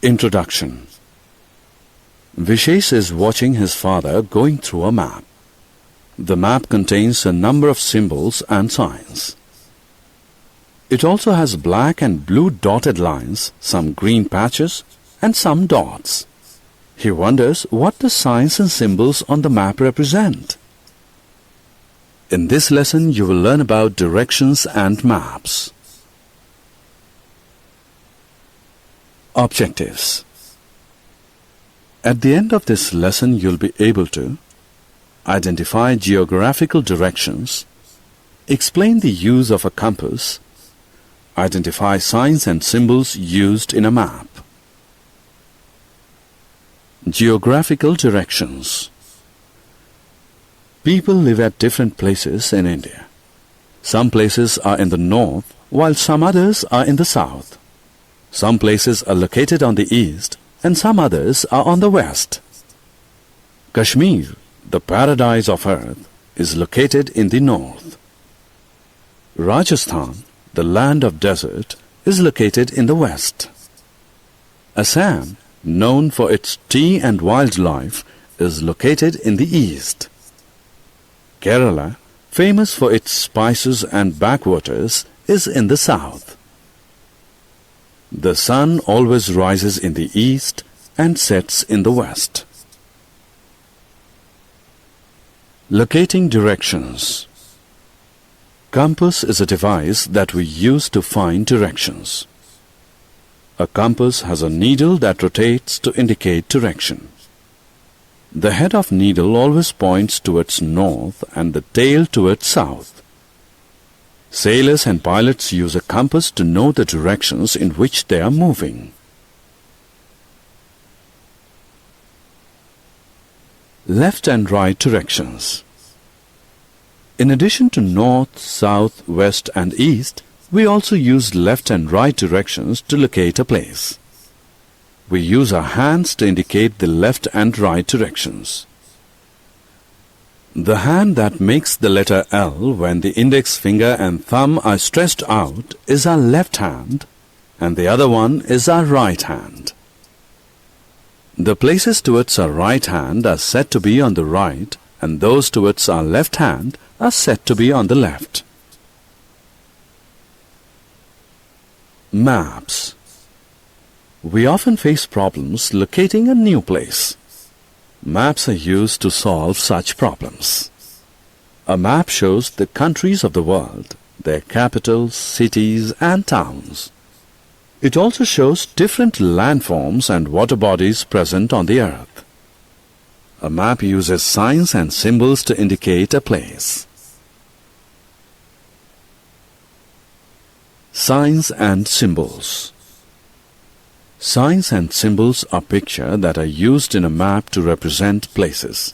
Introduction. Vishesh is watching his father going through a map. The map contains a number of symbols and signs. It also has black and blue dotted lines, some green patches, and some dots. He wonders what the signs and symbols on the map represent. In this lesson, you will learn about directions and maps. Objectives. At the end of this lesson, you'll be able to identify geographical directions, explain the use of a compass, identify signs and symbols used in a map. Geographical directions. People live at different places in India. Some places are in the north, while some others are in the south. Some places are located on the east, and some others are on the west. Kashmir, the paradise of earth, is located in the north. Rajasthan, the land of desert, is located in the west. Assam, known for its tea and wildlife, is located in the east. Kerala, famous for its spices and backwaters, is in the south. The sun always rises in the east and sets in the west. Locating directions. Compass is a device that we use to find directions. A compass has a needle that rotates to indicate direction. The head of needle always points towards north and the tail towards south. Sailors and pilots use a compass to know the directions in which they are moving. Left and right directions. In addition to north, south, west and east, we also use left and right directions to locate a place. We use our hands to indicate the left and right directions. The hand that makes the letter L when the index finger and thumb are stretched out is our left hand, and the other one is our right hand. The places towards our right hand are said to be on the right, and those towards our left hand are said to be on the left. Maps. We often face problems locating a new place. Maps are used to solve such problems. A map shows the countries of the world, their capitals, cities and towns. It also shows different landforms and water bodies present on the earth. A map uses signs and symbols to indicate a place. Signs and symbols. Signs and symbols are pictures that are used in a map to represent places.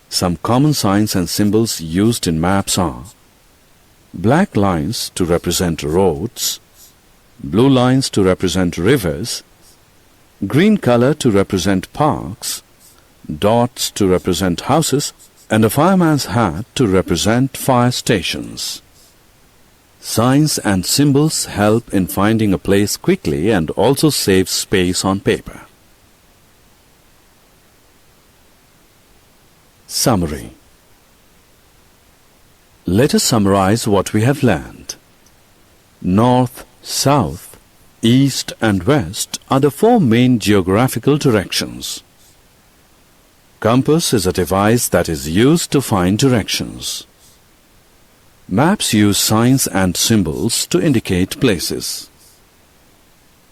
Some common signs and symbols used in maps are black lines to represent roads, blue lines to represent rivers, green color to represent parks, dots to represent houses, and a fireman's hat to represent fire stations. Signs and symbols help in finding a place quickly and also save space on paper. Summary. Let us summarize what we have learned. North, south, east and west are the four main geographical directions. Compass is a device that is used to find directions. Maps use signs and symbols to indicate places.